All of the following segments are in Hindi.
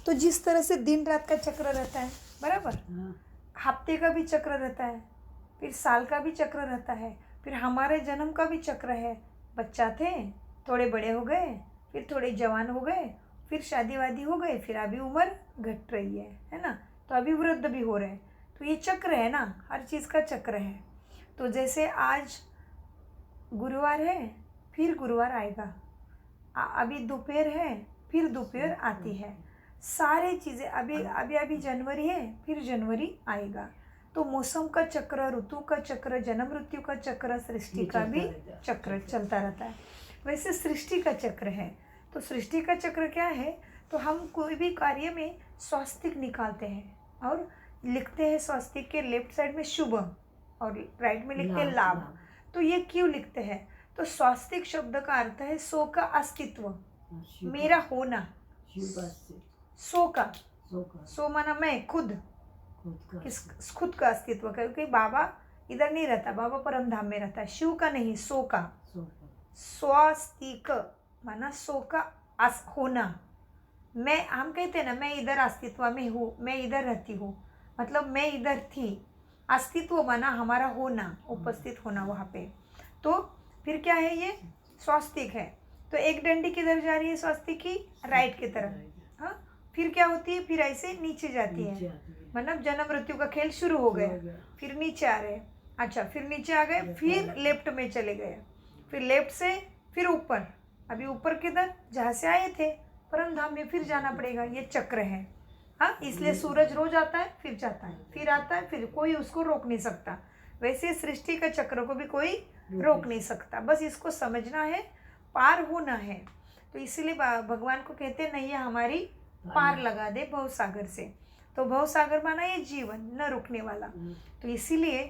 तो जिस तरह से दिन रात का चक्र रहता है, बराबर, हाँ, हफ्ते का भी चक्र रहता है, फिर साल का भी चक्र रहता है, फिर हमारे जन्म का भी चक्र है। बच्चा थे, थोड़े बड़े हो गए, फिर थोड़े जवान हो गए, फिर शादी वादी हो गए, फिर अभी उम्र घट रही है ना, तो अभी वृद्ध भी हो रहे हैं। तो ये चक्र है ना, हर चीज़ का चक्र है। तो जैसे आज गुरुवार है, फिर गुरुवार आएगा, अभी दोपहर है, फिर दोपहर आती है, सारी चीज़ें अभी अभी अभी जनवरी है, फिर जनवरी आएगा। तो मौसम का चक्र, ऋतु का चक्र, जन्म मृत्यु का चक्र, सृष्टि का भी चक्र चलता रहता है। वैसे सृष्टि का चक्र है। तो सृष्टि का चक्र क्या है, तो हम कोई भी कार्य में स्वास्तिक निकालते हैं और लिखते हैं स्वास्तिक के लेफ्ट साइड में शुभ और राइट में लिखते हैं लाभ। तो ये क्यों लिखते हैं, तो स्वास्तिक शब्द का अर्थ है सो का अस्तित्व, मेरा होना। सो का, सो माना मैं, खुद, खुद का अस्तित्व, क्योंकि बाबा इधर नहीं रहता, बाबा परम धाम में रहता है। शिव का नहीं, सो का, स्वास्तिक माना सो का होना। मैं, हम कहते हैं ना, मैं इधर अस्तित्व में हूँ, मैं इधर रहती हूँ, मतलब मैं इधर थी। अस्तित्व माना हमारा होना, उपस्थित होना वहाँ पे। तो फिर क्या है, ये स्वास्तिक है। तो एक डंडी किधर जा रही है स्वास्तिक की, राइट की तरफ। हाँ, फिर क्या होती है, फिर ऐसे नीचे जाती है, मतलब जन्म मृत्यु का खेल शुरू हो गया। फिर नीचे आ रहे, अच्छा, फिर नीचे आ गए, फिर लेफ्ट में चले गए, फिर लेफ्ट से फिर ऊपर, अभी ऊपर किधर, जहाँ से आए थे परम धाम में फिर जाना पड़ेगा। ये चक्र है। हाँ, इसलिए सूरज रोज आता है, फिर जाता है, फिर आता है, फिर कोई उसको रोक नहीं सकता। वैसे सृष्टि का चक्र को भी कोई रोक नहीं सकता, बस इसको समझना है, पार होना है। तो इसीलिए भगवान को कहते हैं नैया हमारी पार लगा दे भवसागर से। तो भवसागर माना ये जीवन न रुकने वाला। तो इसीलिए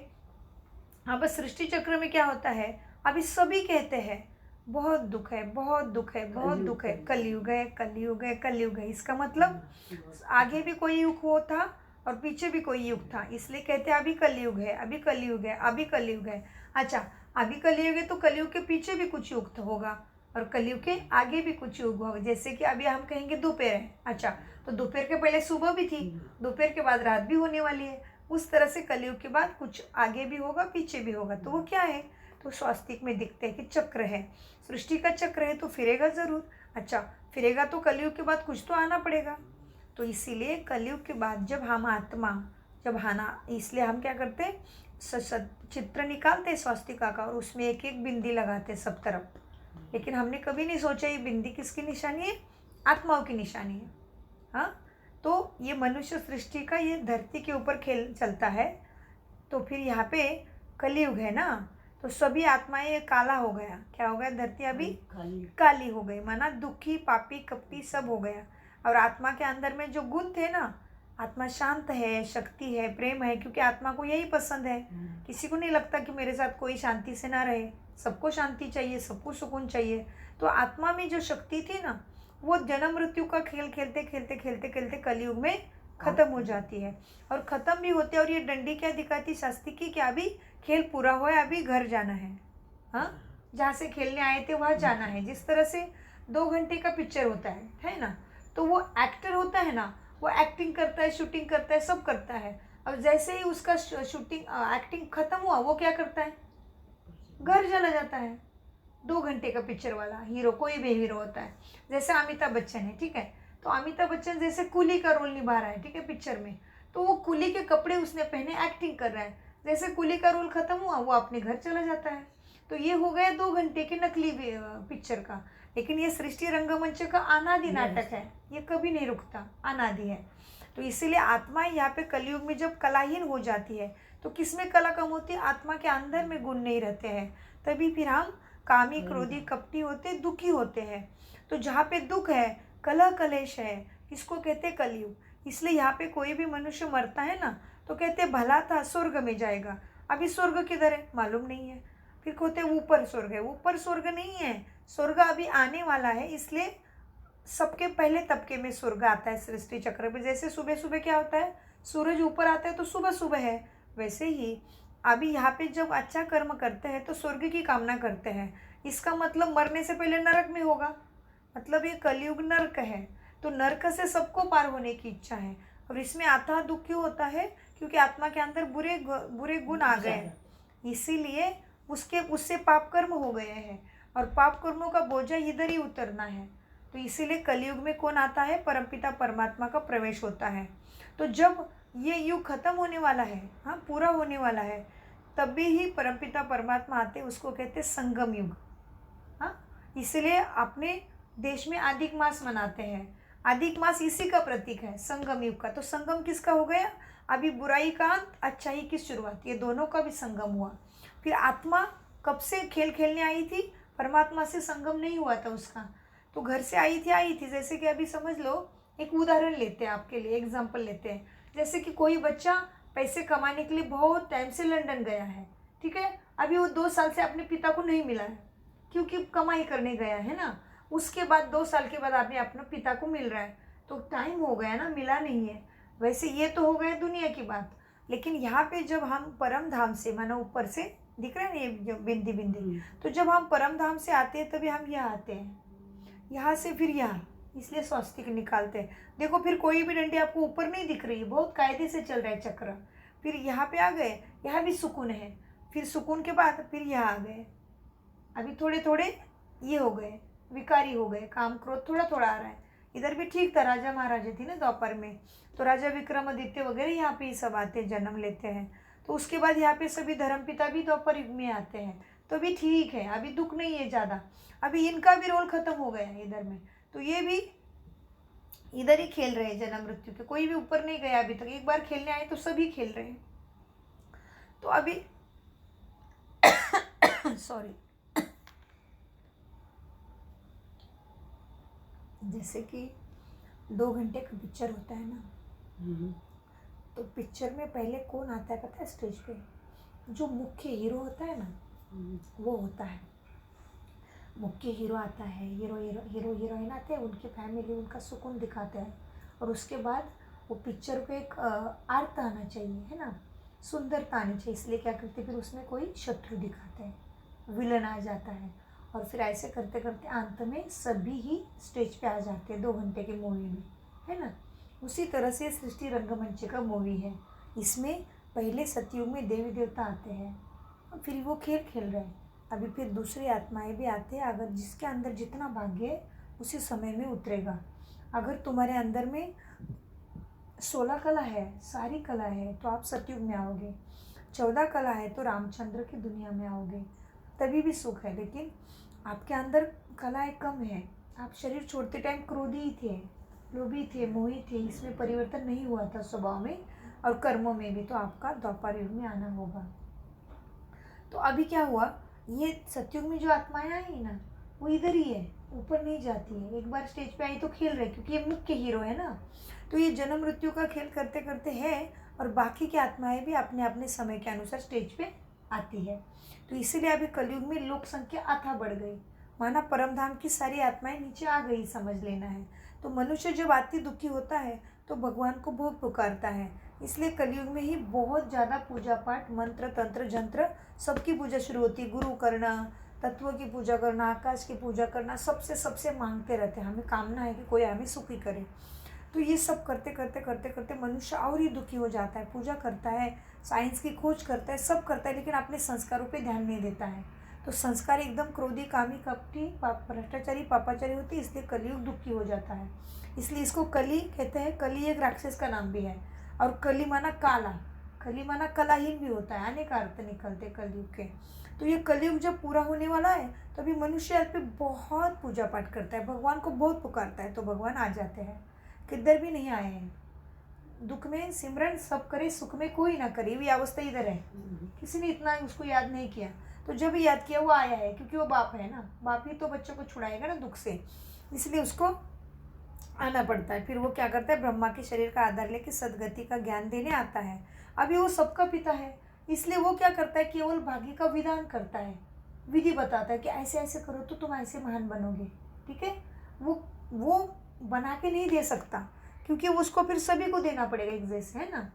अब सृष्टि चक्र में क्या होता है, अभी सभी कहते हैं बहुत दुख है, बहुत दुख है, बहुत दुख है, कलयुग है, कलयुग है, कलयुग है। इसका मतलब आगे भी कोई युग हो था और पीछे भी कोई युग था, इसलिए कहते हैं अभी कलयुग है, अभी कलयुग है, अभी कलयुग है। अच्छा, अभी कलयुग है तो कलयुग के पीछे भी कुछ युग तो होगा और कलयुग के आगे भी कुछ युग होगा। जैसे कि अभी हम कहेंगे दोपहर है, अच्छा, तो दोपहर के पहले सुबह भी थी, दोपहर के बाद रात भी होने वाली है। उस तरह से कलयुग के बाद कुछ आगे भी होगा, पीछे भी होगा। तो वो क्या है, तो स्वास्तिक में दिखते हैं कि चक्र है, सृष्टि का चक्र है, तो फिरेगा ज़रूर। अच्छा, फिरेगा तो कलयुग के बाद कुछ तो आना पड़ेगा। तो इसीलिए कलयुग के बाद जब हम आत्मा, जब आना, इसलिए हम क्या करते हैं, चित्र निकालते हैं स्वास्तिका का और उसमें एक एक बिंदी लगाते हैं सब तरफ। लेकिन हमने कभी नहीं सोचा ये बिंदी किसकी निशानी है, आत्माओं की निशानी है। हाँ, तो ये मनुष्य सृष्टि का ये धरती के ऊपर खेल चलता है। तो फिर यहाँ पे कलयुग है ना, तो सभी आत्माएं ये काला हो गया, क्या हो गया, धरती अभी काली हो गई, माना दुखी, पापी, कपटी सब हो गया। और आत्मा के अंदर में जो गुण थे ना, आत्मा शांत है, शक्ति है, प्रेम है, क्योंकि आत्मा को यही पसंद है। किसी को नहीं लगता कि मेरे साथ कोई शांति से ना रहे, सबको शांति चाहिए, सबको सुकून चाहिए। तो आत्मा में जो शक्ति थी ना, वो जन्म मृत्यु का खेल खेलते खेलते खेलते खेलते कलयुग में खत्म हो जाती है। और ख़त्म भी होते हैं। और ये डंडी क्या दिखाती शास्त्री की, कि अभी खेल पूरा हुआ है, अभी घर जाना है। हाँ, जहाँ से खेलने आए थे वहाँ जाना है। जिस तरह से 2 घंटे का पिक्चर होता है ना, तो वो एक्टर होता है ना, वो एक्टिंग करता है, शूटिंग करता है, सब करता है। अब जैसे ही उसका शूटिंग एक्टिंग खत्म हुआ, वो क्या करता है, घर चला जाता है। 2 घंटे का पिक्चर वाला हीरो, कोई भी हीरो होता है, जैसे अमिताभ बच्चन है, ठीक है, तो अमिताभ बच्चन जैसे कुली का रोल निभा रहा है, ठीक है, पिक्चर में, तो वो कुली के कपड़े उसने पहने, एक्टिंग कर रहा है। जैसे कुली का रोल खत्म हुआ, वो अपने घर चला जाता है। तो ये हो गया 2 घंटे के नकली पिक्चर का। लेकिन ये सृष्टि रंगमंच का अनादि नाटक है, ये कभी नहीं रुकता, अनादि है। तो इसीलिए आत्मा यहाँ पे कलयुग में जब कलाहीन हो जाती है, तो किसमें कला कम होती है, आत्मा के अंदर में गुण नहीं रहते हैं, तभी फिर हम कामी, क्रोधी, कपटी होते, दुखी होते हैं। तो जहाँ पे दुख है, कलह कलेश है, इसको कहते कलयुग। इसलिए यहाँ पे कोई भी मनुष्य मरता है ना, तो कहते भला था, स्वर्ग में जाएगा। अभी स्वर्ग किधर है मालूम नहीं है, फिर कहते ऊपर स्वर्ग है, ऊपर स्वर्ग नहीं है, स्वर्ग अभी आने वाला है। इसलिए सबके पहले तबके में स्वर्ग आता है सृष्टि चक्र में। जैसे सुबह सुबह क्या होता है, सूरज ऊपर आता है तो सुबह सुबह है, वैसे ही अभी यहाँ पे जब अच्छा कर्म करते हैं तो स्वर्ग की कामना करते हैं। इसका मतलब मरने से पहले नरक में होगा, मतलब ये कलयुग नरक है। तो नरक से सबको पार होने की इच्छा है, और इसमें आता दुख क्यों होता है? क्योंकि आत्मा के अंदर बुरे गुण आ गए, इसीलिए उससे पाप कर्म हो गए हैं, और पाप कर्मों का बोझा इधर ही उतरना है। तो इसीलिए कलयुग में कौन आता है? परमपिता परमात्मा का प्रवेश होता है। तो जब ये युग खत्म होने वाला है, हाँ पूरा होने वाला है, तभी ही परमपिता परमात्मा आते, उसको कहते संगम युग। हाँ, इसलिए अपने देश में अधिक मास मनाते हैं। अधिक मास इसी का प्रतीक है, संगम युग का। तो संगम किसका हो गया? अभी बुराई का अंत, अच्छाई की शुरुआत, ये दोनों का भी संगम हुआ। फिर आत्मा कब से खेल खेलने आई थी? परमात्मा से संगम नहीं हुआ था उसका, तो घर से आई थी। जैसे कि अभी समझ लो, एक उदाहरण लेते हैं आपके लिए, एग्जाम्पल लेते हैं। जैसे कि कोई बच्चा पैसे कमाने के लिए बहुत टाइम से लंदन गया है, ठीक है। अभी वो 2 साल से अपने पिता को नहीं मिला है, क्योंकि कमाई करने गया है ना। उसके बाद 2 साल के बाद आपने अपने पिता को मिल रहा है, तो टाइम हो गया ना, मिला नहीं है। वैसे ये तो हो गया दुनिया की बात, लेकिन यहाँ पे जब हम परम धाम से, मानो ऊपर से दिख रहा है ना ये जो बिंदी बिंदी, तो जब हम परम धाम से आते हैं तभी हम यहाँ आते हैं, यहाँ से फिर यहाँ, इसलिए स्वास्तिक निकालते हैं। देखो फिर कोई भी डंडी आपको ऊपर नहीं दिख रही है, बहुत कायदे से चल रहा है चक्र। फिर यहाँ पे आ गए, यहाँ भी सुकून है, फिर सुकून के बाद फिर यहाँ आ गए। अभी थोड़े थोड़े ये हो गए, विकारी हो गए, काम क्रोध थोड़ा थोड़ा आ रहा है। इधर भी ठीक था, राजा महाराजा थी ना द्वापर में, तो राजा विक्रमादित्य वगैरह यहाँ पे ही सब आते हैं, जन्म लेते हैं। तो उसके बाद यहाँ पे सभी धर्मपिता भी द्वापर युग में आते हैं, तो भी ठीक है, अभी दुख नहीं है ज़्यादा। अभी इनका भी रोल खत्म हो गया है इधर में, तो ये भी इधर ही खेल रहे हैं जन्म मृत्यु के, कोई भी ऊपर नहीं गया अभी तक। एक बार खेलने आए तो सभी खेल रहे हैं। तो अभी सॉरी, जैसे कि 2 घंटे का पिक्चर होता है ना, तो पिक्चर में पहले कौन आता है पता है? स्टेज पे जो मुख्य हीरो होता है ना, वो होता है। मुख्य हीरो आता है, हीरो हीरोइन आते हैं, उनकी फैमिली, उनका सुकून दिखाते हैं, और उसके बाद वो पिक्चर को एक अर्थ आना चाहिए, है ना, सुंदरता आनी चाहिए। इसलिए क्या करते, फिर उसमें कोई शत्रु दिखाते हैं, विलन आ जाता है, और फिर ऐसे करते करते अंत में सभी ही स्टेज पे आ जाते हैं 2 घंटे की मूवी में, है ना। उसी तरह से सृष्टि रंगमंच का मूवी है। इसमें पहले सतयुग में देवी देवता आते हैं, और फिर वो खेल खेल रहे हैं। अभी फिर दूसरी आत्माएं भी आते हैं, अगर जिसके अंदर जितना भाग्य है उसी समय में उतरेगा। अगर तुम्हारे अंदर में 16 कला है, सारी कला है, तो आप सतयुग में आओगे। 14 कला है तो रामचंद्र की दुनिया में आओगे, तभी भी सुख है। लेकिन आपके अंदर कलाएं कम है, आप शरीर छोड़ते टाइम क्रोधी ही थे, लोभी थे, मोही थे, इसमें परिवर्तन नहीं हुआ था स्वभाव में और कर्मों में भी, तो आपका द्वापर युग में आना होगा। तो अभी क्या हुआ, ये सतयुग में जो आत्माएं आई ना, वो इधर ही है, ऊपर नहीं जाती है। एक बार स्टेज पे आई तो खेल रहे, क्योंकि ये मुख्य हीरो है ना, तो ये जन्म मृत्यु का खेल करते करते है, और बाकी की आत्माएं भी अपने अपने समय के अनुसार स्टेज पे आती है। तो इसीलिए अभी कलयुग में लोक संख्या अथा बढ़ गई, माना परमधाम की सारी आत्माएं नीचे आ गई, समझ लेना है। तो मनुष्य जब अति दुखी होता है तो भगवान को बहुत पुकारता है, इसलिए कलयुग में ही बहुत ज़्यादा पूजा पाठ, मंत्र तंत्र जंत्र सबकी पूजा शुरू होती है। गुरु करना, तत्व की पूजा करना, आकाश की पूजा करना, सबसे मांगते रहते हैं, हमें कामना है कि कोई हमें सुखी करे। तो ये सब करते करते करते करते मनुष्य और ही दुखी हो जाता है। पूजा करता है, साइंस की खोज करता है, सब करता है, लेकिन अपने संस्कारों पे ध्यान नहीं देता है। तो संस्कार एकदम क्रोधी, कामी, कपटी, भ्रष्टाचारी, पापाचारी होती है, इसलिए कलयुग दुखी हो जाता है। इसलिए इसको कली कहते हैं। कली एक राक्षस का नाम भी है, और कली माना काला, कली माना कलाहीन भी होता है, अनेक अर्थ निकलते कलयुग के। तो ये कलयुग जब पूरा होने वाला है तभी मनुष्य यहाँ पे बहुत पूजा पाठ करता है, भगवान को बहुत पुकारता है, तो भगवान आ जाते हैं। किधर भी नहीं आए हैं। दुख में सिमरन सब करे, सुख में कोई ना करे, ये अवस्था इधर है। किसी ने इतना उसको याद नहीं किया, तो जब भी याद किया वो आया है, क्योंकि वो बाप है ना, बाप ही तो बच्चों को छुड़ाएगा ना दुख से, इसलिए उसको आना पड़ता है। फिर वो क्या करता है, ब्रह्मा के शरीर का आधार लेके सदगति का ज्ञान देने आता है। अभी वो सबका पिता है, इसलिए वो क्या करता है, केवल भाग्य का विधान करता है, विधि बताता है कि ऐसे ऐसे करो तो तुम ऐसे महान बनोगे, ठीक है। वो बना के नहीं दे सकता, क्योंकि उसको फिर सभी को देना पड़ेगा एक जैसे, है ना।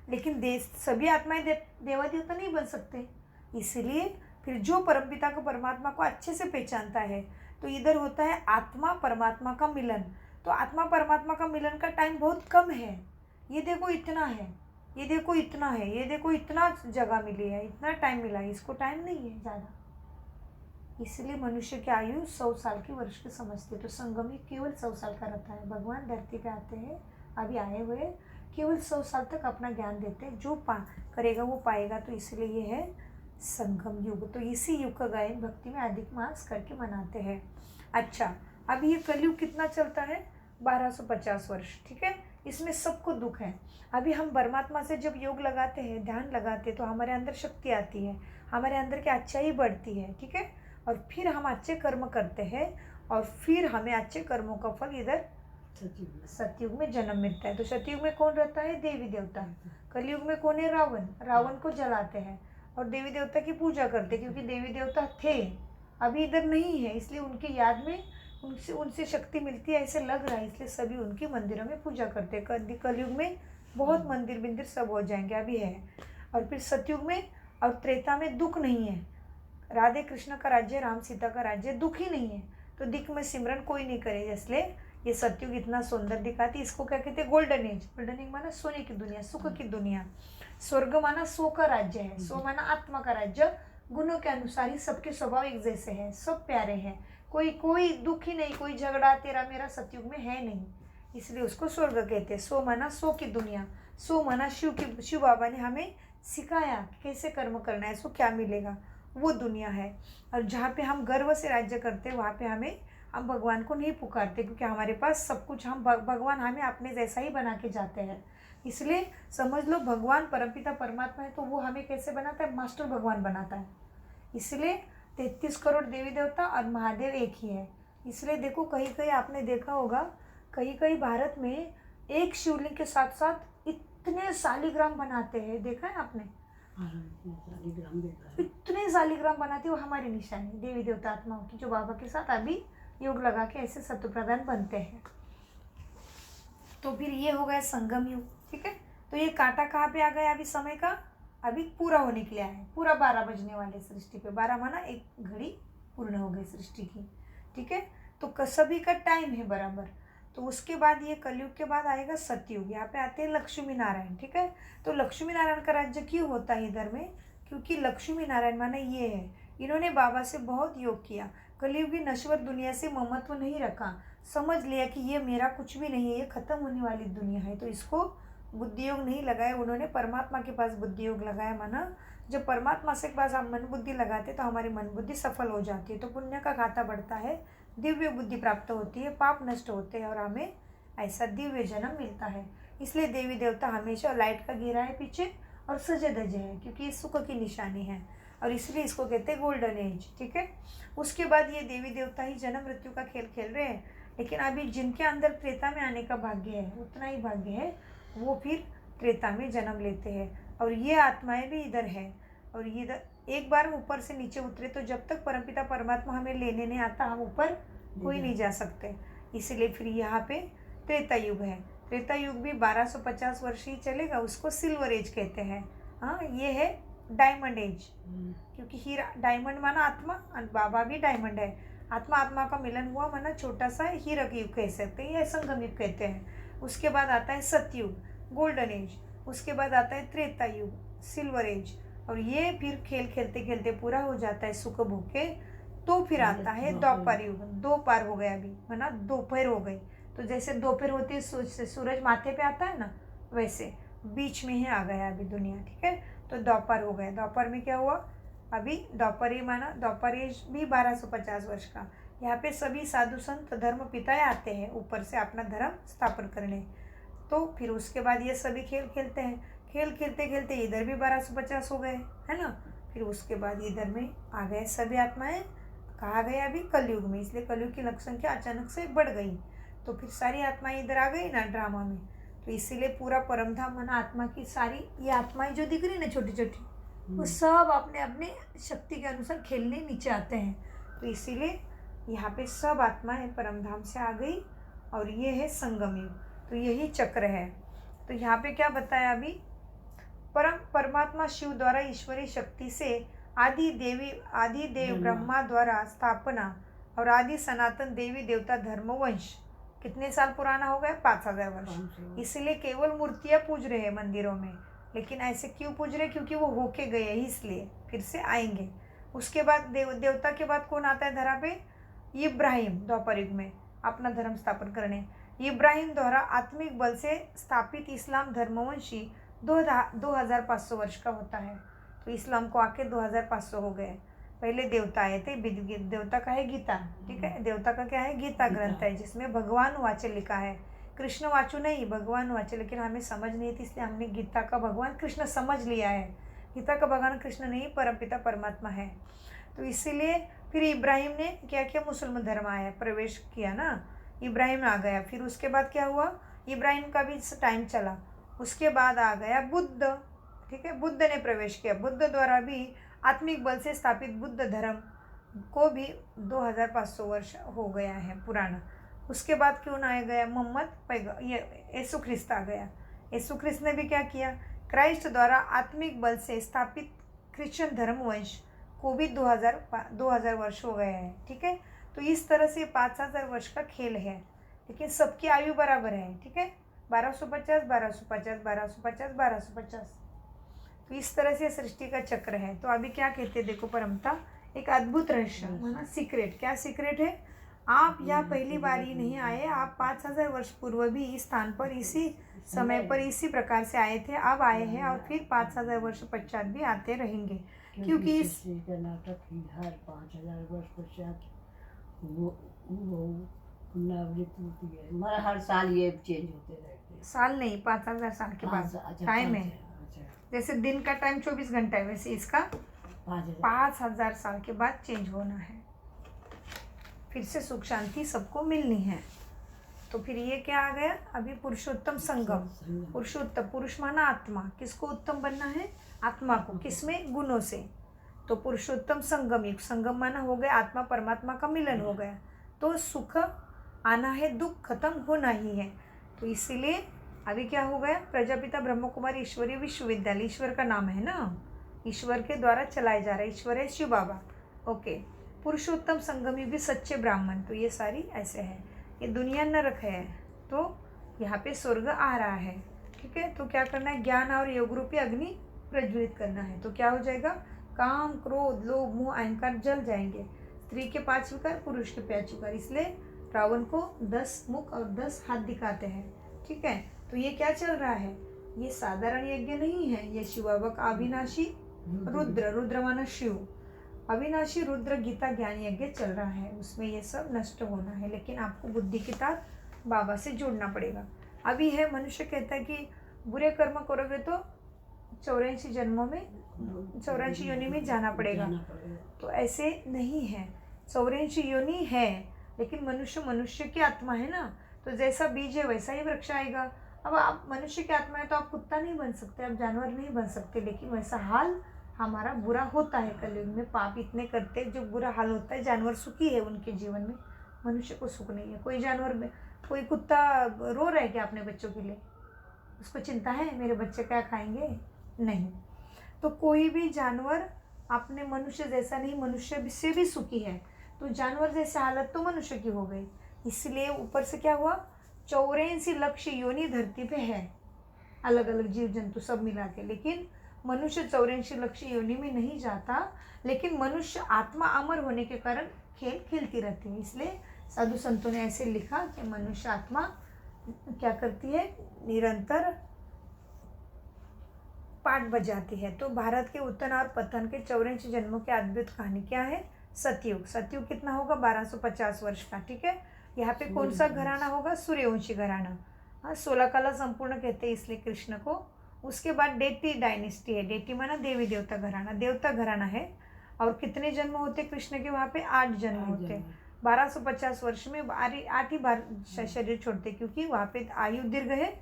लेकिन सभी आत्माएं देवा देवता नहीं बन सकते, इसलिए फिर जो परमपिता को, परमात्मा को अच्छे से पहचानता है, तो इधर होता है आत्मा परमात्मा का मिलन। तो आत्मा परमात्मा का मिलन का टाइम बहुत कम है। ये देखो इतना है, ये देखो इतना है, ये देखो इतना जगह मिली है, इतना टाइम मिला है, इसको टाइम नहीं है ज़्यादा। इसलिए मनुष्य की आयु 100 साल की वर्ष की समझते। तो संगम ही केवल 100 साल का रहता है। भगवान धरती पे आते हैं, अभी आए हुए केवल 100 साल तक अपना ज्ञान देते हैं, जो करेगा वो पाएगा। तो इसलिए ये है संगम युग। तो इसी युग का गायन भक्ति में अधिक मास करके मनाते हैं। अच्छा, अभी ये कलयुग कितना चलता है? 1250 वर्ष, ठीक है। इसमें सबको दुख है। अभी हम परमात्मा से जब योग लगाते हैं, ध्यान लगाते हैं, तो हमारे अंदर शक्ति आती है, हमारे अंदर की अच्छाई बढ़ती है, ठीक है। और फिर हम अच्छे कर्म करते हैं और फिर हमें अच्छे कर्मों का फल इधर सतयुग में जन्म मिलता है। तो सतयुग में कौन रहता है? देवी देवता। कलयुग में कौन है? रावण। रावण को जलाते हैं और देवी देवता की पूजा करते हैं, क्योंकि देवी देवता थे, अभी इधर नहीं है, इसलिए उनकी याद में उनसे शक्ति मिलती है, ऐसे लग रहा है, इसलिए सभी उनकी मंदिरों में पूजा करते हैं। कलयुग में बहुत मंदिर बिंदिर सब हो जाएंगे, अभी है। और फिर सतयुग में और त्रेता में दुख नहीं है, राधे कृष्ण का राज्य, राम सीता का राज्य, दुख ही नहीं है। तो दिख में सिमरन कोई नहीं करे, इसलिए ये सतयुग इतना सुंदर दिखाती। इसको क्या कहते हैं? Golden age. गोल्डन एज माना सोने की दुनिया, सुख की दुनिया। स्वर्ग माना सो का राज्य है, सो माना आत्मा का राज्य। गुणों के अनुसार ही सबके स्वभाव एक जैसे हैं, सब प्यारे हैं, कोई दुख ही नहीं, कोई झगड़ा तेरा मेरा सतयुग में है नहीं, इसलिए उसको स्वर्ग कहते हैं। सो माना सो की दुनिया, सो माना शिव बाबा ने हमें सिखाया कैसे कर्म करना है, इसको क्या मिलेगा, वो दुनिया है। और जहाँ पे हम गर्व से राज्य करते हैं, वहाँ पे हम भगवान को नहीं पुकारते, क्योंकि हमारे पास सब कुछ, हम भगवान हमें अपने जैसा ही बना के जाते हैं। इसलिए समझ लो, भगवान परमपिता परमात्मा है, तो वो हमें कैसे बनाता है? मास्टर भगवान बनाता है। इसलिए 33 करोड़ देवी देवता और महादेव एक ही है। इसलिए देखो, कहीं कहीं आपने देखा होगा, कहीं कहीं भारत में एक शिवलिंग के साथ साथ इतने शालिग्राम बनाते हैं, देखा है आपने? इतने शालिग्राम बनाते हैं, वो हमारी निशानी देवी देवता आत्माओं की, जो बाबा के साथ अभी योग लगा के ऐसे सत्य प्रदान बनते हैं। तो फिर ये हो गया संगम युग, ठीक है। तो ये कांटा कहाँ पे आ गया? अभी समय का अभी पूरा होने के लिए आया है, पूरा 12 बजने वाले सृष्टि पे। 12 माना एक घड़ी पूर्ण हो गई सृष्टि की, ठीक है। तो सभी का टाइम है बराबर। तो उसके बाद ये कलयुग के बाद आएगा सतयुग। यहाँ पे आते हैं लक्ष्मी नारायण, ठीक है। तो लक्ष्मी नारायण का राज्य क्यों होता है इधर में? क्योंकि लक्ष्मी नारायण माना ये है, इन्होंने बाबा से बहुत योग किया, कलयुग की नश्वर दुनिया से ममत्व नहीं रखा, समझ लिया कि ये मेरा कुछ भी नहीं है, ये खत्म होने वाली दुनिया है, तो इसको बुद्धि योग नहीं लगाया उन्होंने, परमात्मा के पास बुद्धि योग लगाया। माना जब परमात्मा से पास हम मन बुद्धि लगाते तो हमारी मन बुद्धि सफल हो जाती है, तो पुण्य का खाता बढ़ता है, दिव्य बुद्धि प्राप्त होती है, पाप नष्ट होते हैं और हमें ऐसा दिव्य जन्म मिलता है। इसलिए देवी देवता हमेशा लाइट का घेरा है पीछे और सजे धजे है, क्योंकि ये सुख की निशानी है, और इसलिए इसको कहते हैं गोल्डन एज, ठीक है। उसके बाद ये देवी देवता ही जन्म मृत्यु का खेल खेल रहे हैं, लेकिन अभी जिनके अंदर त्रेता में आने का भाग्य है, उतना ही भाग्य है, वो फिर त्रेता में जन्म लेते हैं। और ये आत्माएं भी इधर है, और ये इधर एक बार ऊपर से नीचे उतरे तो जब तक परमपिता परमात्मा हमें लेने नहीं आता, हम ऊपर कोई नहीं जा सकते। इसलिए फिर यहाँ पे त्रेता युग है। त्रेता युग भी 1250 वर्ष ही चलेगा, उसको सिल्वर एज कहते हैं। हाँ, ये है डायमंड एज, क्योंकि हीरा, डायमंड माना आत्मा, और बाबा भी डायमंड है। आत्मा आत्मा का मिलन हुआ माना छोटा सा हीरक युग कह सकते हैं, या संगम युग कहते हैं। उसके बाद आता है सतयुग, गोल्डन एज। उसके बाद आता है त्रेता युग, सिल्वर एज। और ये फिर खेल खेलते खेलते पूरा हो जाता है सुख भोग के, तो फिर आता है द्वापर युग। दो पार हो गया अभी, माना दोपहर हो गई। तो जैसे दोपहर होती है, सूरज माथे पे आता है ना, वैसे बीच में ही आ गया अभी दुनिया, ठीक है। तो द्वापर हो गया। द्वापर में क्या हुआ? अभी द्वापर ही माना, द्वापर एज भी 1250 वर्ष का। यहाँ पे सभी साधु संत धर्म पिताएं आते हैं ऊपर से अपना धर्म स्थापन करने। तो फिर उसके बाद ये सभी खेल खेलते हैं, खेल खेलते खेलते इधर भी 1250 हो गए, है ना। फिर उसके बाद इधर में आ गए सभी आत्माएं, कहा गया अभी कलयुग में, इसलिए कलयुग की संख्या अचानक से बढ़ गई। तो फिर सारी आत्माएं इधर आ गई ना ड्रामा में, तो इसीलिए पूरा परमधाम माना आत्मा की सारी ये आत्माएं जो दिख रही ना छोटी छोटी, वो सब अपने अपने शक्ति के अनुसार खेलने नीचे आते हैं। तो इसीलिए यहाँ पे सब आत्माएं परमधाम से आ गई, और ये है संगम युग। तो यही चक्र है। तो यहाँ पे क्या बताया अभी? परमात्मा शिव द्वारा ईश्वरीय शक्ति से आदि देव ब्रह्मा द्वारा स्थापना और आदि सनातन देवी देवता धर्मवंश कितने साल पुराना हो गया? 5000 वर्ष। 500। इसलिए केवल मूर्तियाँ पूज रहे हैं मंदिरों में, लेकिन ऐसे क्यों पूज रहे? क्योंकि वो होके गए ही, इसलिए फिर से आएंगे। उसके बाद देवता के बाद कौन आता है धरा पे? इब्राहिम, द्वापर युग में अपना धर्म स्थापन करने। इब्राहिम द्वारा आत्मिक बल से स्थापित इस्लाम धर्मवंशी 2500 वर्ष का होता है। तो इस्लाम को आके 2500 हो गए। पहले देवता आए थे, देवता का है गीता, ठीक है। देवता का क्या है? गीता ग्रंथ है, जिसमें भगवान वाच्य लिखा है। कृष्ण वाचु नहीं, भगवान वाच्य, लेकिन हमें समझ नहीं थी, इसलिए हमने गीता का भगवान कृष्ण समझ लिया है। गीता का भगवान कृष्ण नहीं, परमपिता परमात्मा है। तो इसीलिए फिर इब्राहिम ने क्या किया? मुसलमान धर्म आया, प्रवेश किया ना, इब्राहिम आ गया। फिर उसके बाद क्या हुआ? इब्राहिम का भी टाइम चला। उसके बाद आ गया बुद्ध, ठीक है। बुद्ध ने प्रवेश किया। बुद्ध द्वारा भी आत्मिक बल से स्थापित बुद्ध धर्म को भी 2500 वर्ष हो गया है पुराना। उसके बाद क्यों ना आ गया? मोहम्मद ये यीशु ख्रिस्त आ गया। यीशु ख्रिस्त ने भी क्या किया? क्राइस्ट द्वारा आत्मिक बल से स्थापित क्रिश्चियन धर्मवंश को भी 2000 वर्ष हो गए हैं, ठीक है। तो इस तरह से 5000 वर्ष का खेल है, लेकिन सबकी आयु बराबर है, ठीक है। 1250, 1250, 1250, 1250। तो इस तरह से सृष्टि का चक्र है। तो अभी क्या कहते हैं देखो, परमता एक अद्भुत रहस्य माना सीक्रेट। क्या सीक्रेट है? आप यहाँ पहली बार ही नहीं आए, आप 5000 वर्ष पूर्व भी इस स्थान पर इसी समय पर इसी प्रकार से आए थे, अब आए हैं और फिर 5000 वर्ष पश्चात भी आते रहेंगे, क्योंकि इस का नाटक ही हर 5000 वर्ष पश्चात वो पुनरावृत्ति होती है। हमारा हर साल ये चेंज होते रहते हैं। साल नहीं, 5000 साल के बाद टाइम है। जैसे दिन का टाइम 24 घंटा है, वैसे इसका 5000 साल के बाद चेंज होना है। फिर से सुख शांति सबको मिलनी है। तो फिर ये क्या आ गया? अभी पुरुषोत्तम संगम। पुरुषोत्तम, पुरुष माना आत्मा, किसको उत्तम बनना है? आत्मा को। किसमें? गुणों से। तो पुरुषोत्तम संगम युग, संगम माना हो गया आत्मा परमात्मा का मिलन हो गया। तो सुख आना है, दुख खत्म होना ही है। तो इसीलिए अभी क्या हो गया? प्रजापिता ब्रह्म कुमारी ईश्वरीय विश्वविद्यालय, ईश्वर का नाम है ना, ईश्वर के द्वारा चलाया जा रहा है। ईश्वर है शिव बाबा, ओके। पुरुषोत्तम संगम युग सच्चे ब्राह्मण। तो ये सारी ऐसे है, ये दुनिया नरक है, तो यहाँ पे स्वर्ग आ रहा है, ठीक है। तो क्या करना है? ज्ञान और योग रूपी अग्नि प्रज्वलित करना है। तो क्या हो जाएगा? काम, क्रोध, लोभ, मोह, अहंकार जल जाएंगे। स्त्री के 5 विकार, पुरुष के 5 विकार। इसलिए रावण को 10 मुख और 10 हाथ दिखाते हैं, ठीक है। तो ये क्या चल रहा है? ये साधारण यज्ञ नहीं है, ये शिव बाबा का अविनाशी रुद्र, रुद्र माना शिव, अविनाशी रुद्र गीता ज्ञान यज्ञ चल रहा है। उसमें ये सब नष्ट होना है, लेकिन आपको बुद्धि के साथ बाबा से जोड़ना पड़ेगा। अभी है, मनुष्य कहता है कि बुरे कर्म करोगे तो 84 जन्मों में, 84 योनि में जाना पड़ेगा। तो ऐसे नहीं है, 84 योनि है, लेकिन मनुष्य की आत्मा है ना, तो जैसा बीज है वैसा ही वृक्ष आएगा। अब आप मनुष्य की आत्मा है तो आप कुत्ता नहीं बन सकते, आप जानवर नहीं बन सकते, लेकिन वैसा हाल हमारा बुरा होता है। कलयुग में पाप इतने करते जो बुरा हाल होता है। जानवर सुखी है उनके जीवन में, मनुष्य को सुख नहीं है। कोई जानवर में, कोई कुत्ता रो रहा है क्या अपने बच्चों के लिए? उसको चिंता है मेरे बच्चे क्या खाएंगे? नहीं। तो कोई भी जानवर अपने मनुष्य जैसा नहीं, मनुष्य से भी सुखी है। तो जानवर जैसी हालत तो मनुष्य की हो गई। इसलिए ऊपर से क्या हुआ? 84 लाख योनि धरती पे है, अलग अलग जीव जंतु सब मिला के, लेकिन मनुष्य 84 लाख योनि में नहीं जाता। लेकिन मनुष्य आत्मा अमर होने के कारण खेल खेलती रहती है। इसलिए साधु संतों ने ऐसे लिखा कि मनुष्य आत्मा क्या करती है? निरंतर पाठ बजाती है। तो भारत के उत्थान और पतन के 84 जन्मों की अद्भुत कहानी क्या है? सतयुग। सतयुग कितना होगा? 1250 वर्ष का, ठीक है। यहाँ पे कौन सा घराना होगा? सूर्यवंशी घराना। हाँ, 16 कला संपूर्ण कहते हैं इसलिए कृष्ण को। उसके बाद डेटी डायनेस्टी है। डेटी माना देवी देवता घराना, देवता घराना है। और कितने जन्म होते कृष्ण के? वहाँ पे 8 जन्म होते। 1250 वर्ष में 8 ही बार शरीर छोड़ते, क्योंकि वहाँ पे आयु दीर्घ है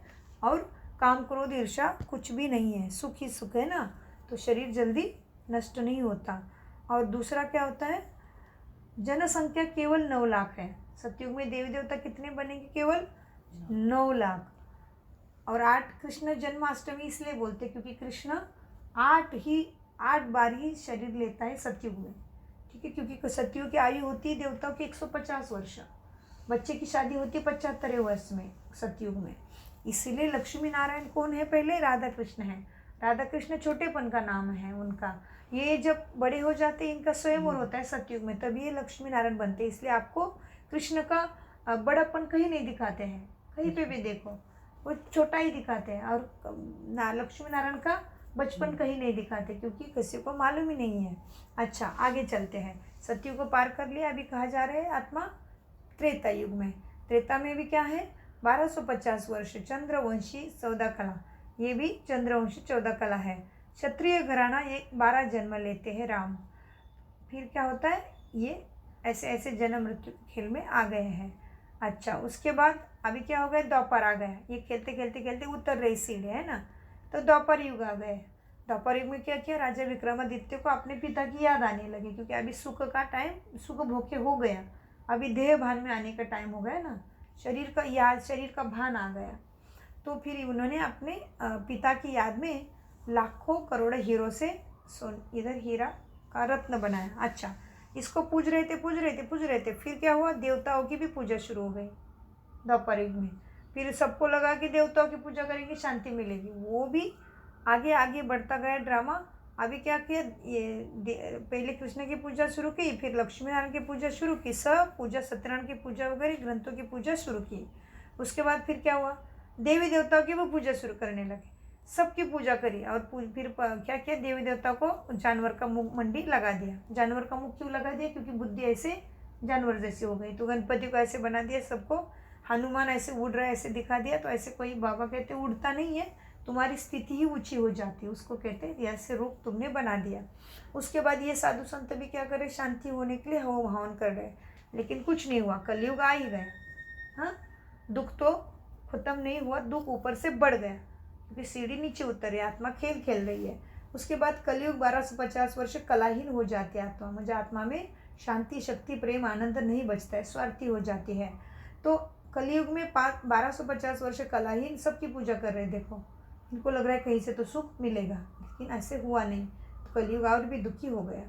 और काम, क्रोध, ईर्ष्या कुछ भी नहीं है, सुख ही सुख है ना, तो शरीर जल्दी नष्ट नहीं होता। और दूसरा क्या होता है? जनसंख्या केवल 9 लाख है। सतयुग में देवी देवता कितने बनेंगे? केवल 9 लाख। और 8 कृष्ण जन्माष्टमी इसलिए बोलते क्योंकि कृष्ण 8 बार ही शरीर लेता है सतयुग में, ठीक है। क्योंकि सतयुग की आयु होती है देवताओं की 150 वर्ष, बच्चे की शादी होती 75वें वर्ष में सतयुग में। इसीलिए लक्ष्मी नारायण कौन है? पहले राधा कृष्ण है। राधा कृष्ण छोटेपन का नाम है उनका। ये जब बड़े हो जाते हैं इनका स्वयंवर होता है सतयुग में, तभी ये लक्ष्मी नारायण बनते हैं। इसलिए आपको कृष्ण का बड़ापन कहीं नहीं दिखाते हैं, कहीं पे भी देखो वो छोटा ही दिखाते हैं। और लक्ष्मी नारायण का बचपन कहीं नहीं दिखाते, क्योंकि किसी को मालूम ही नहीं है। अच्छा, आगे चलते हैं। सतयुग को पार कर लिया, अभी कहा जा रहा है आत्मा त्रेता युग में। त्रेता में भी क्या है? 1250 वर्ष चंद्रवंशी 14 कला, ये भी चंद्रवंशी 14 कला है। क्षत्रिय घराना ये 12 जन्म लेते हैं राम। फिर क्या होता है? ये ऐसे ऐसे जन्म मृत्यु खेल में आ गए हैं। अच्छा, उसके बाद अभी क्या हो गया? द्वापर आ गया। ये खेलते खेलते खेलते उतर रही सीढ़ी है ना, तो द्वापर युग आ गए। द्वापर युग में क्या किया? राजा विक्रमादित्य को अपने पिता की याद आने लगी, क्योंकि अभी सुख का टाइम, सुख भोग के हो गया, अभी देह भान में आने का टाइम हो गया ना, शरीर का याद, शरीर का भान आ गया। तो फिर उन्होंने अपने पिता की याद में लाखों करोड़ों हीरो से इधर हीरा का रत्न बनाया। अच्छा, इसको पूज रहे थे। फिर क्या हुआ? देवताओं की भी पूजा शुरू हो गई द्वापर युग में। फिर सबको लगा कि देवताओं की पूजा करेंगे शांति मिलेगी, वो भी आगे आगे बढ़ता गया ड्रामा। अभी क्या किया? ये पहले कृष्ण की पूजा शुरू की, फिर लक्ष्मी नारायण की पूजा शुरू की, सब पूजा, सत्यनारायण की पूजा वगैरह ग्रंथों की पूजा शुरू की। उसके बाद फिर क्या हुआ? देवी देवताओं की वो पूजा शुरू करने लगे, सबकी पूजा करी। और फिर क्या किया? देवी देवता को जानवर का मुख मंडी लगा दिया। जानवर का मुख क्यों लगा दिया? क्योंकि बुद्धि ऐसे जानवर जैसी हो गई। तो गणपति को ऐसे बना दिया सबको, हनुमान ऐसे उड़ रहा है ऐसे दिखा दिया। तो ऐसे कोई बाबा कहते उड़ता नहीं है, तुम्हारी स्थिति ही ऊंची हो जाती है, उसको कहते हैं ऐसे रूप तुमने बना दिया। उसके बाद ये साधु संत भी क्या करे? शांति होने के लिए होम हवन कर रहे, लेकिन कुछ नहीं हुआ, कलयुग आ ही गया। हाँ, दुख तो खत्म नहीं हुआ, दुख ऊपर से बढ़ गया, क्योंकि सीढ़ी नीचे उतर है, आत्मा खेल खेल रही है। उसके बाद कलयुग 1250 वर्ष कलाहीन हो जाती है आत्मा, मुझे आत्मा में शांति, शक्ति, प्रेम, आनंद नहीं बचता है, स्वार्थी हो जाती है। तो कलयुग में 1250 वर्ष कलाहीन, सबकी पूजा कर रहे हैं। देखो, इनको लग रहा है कहीं से तो सुख मिलेगा, लेकिन ऐसे हुआ नहीं। तो कलयुग और भी दुखी हो गया।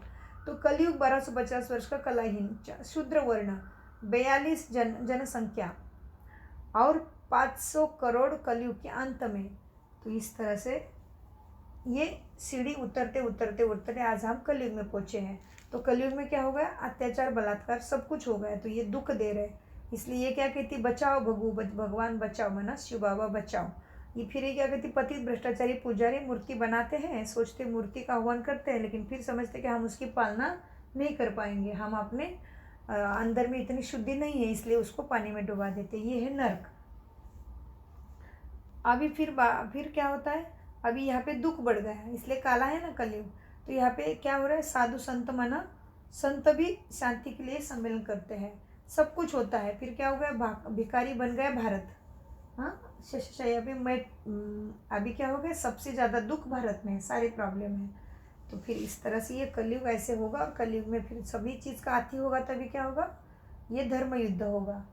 तो कलयुग 1250 वर्ष का कलाहीन, शूद्र वर्ण, 42 जनसंख्या और 500 करोड़ कलयुग के अंत में। तो इस तरह से ये सीढ़ी उतरते उतरते उतरते आज हम कलयुग में पहुँचे हैं। तो कलयुग में क्या हो गया? अत्याचार, बलात्कार सब कुछ हो गया। तो ये दुख दे रहे, इसलिए ये क्या कहती? बचाओ भगवान बचाओ, मना शिव बाबा बचाओ। ये फिर ये क्या कहती? पतित भ्रष्टाचारी पुजारी मूर्ति बनाते हैं, सोचते मूर्ति का आह्वान करते हैं, लेकिन फिर समझते कि हम उसकी पालना नहीं कर पाएंगे, हम अपने अंदर में इतनी शुद्धि नहीं है, इसलिए उसको पानी में डुबा देते। ये है नर्क। अभी फिर क्या होता है? अभी यहाँ पे दुख बढ़ गया है, इसलिए काला है ना कलयुग। तो यहाँ पे क्या हो रहा है? साधु संत मना, संत भी शांति के लिए सम्मेलन करते हैं, सब कुछ होता है। फिर क्या हो गया? भिखारी बन गया भारत। हाँ, शैया पे मैं अभी क्या हो गया? सबसे ज़्यादा दुख भारत में है, सारी प्रॉब्लम है। तो फिर इस तरह से ये कलयुग ऐसे होगा। कलयुग में फिर सभी चीज़ का आती होगा, तभी क्या होगा? ये धर्म युद्ध होगा।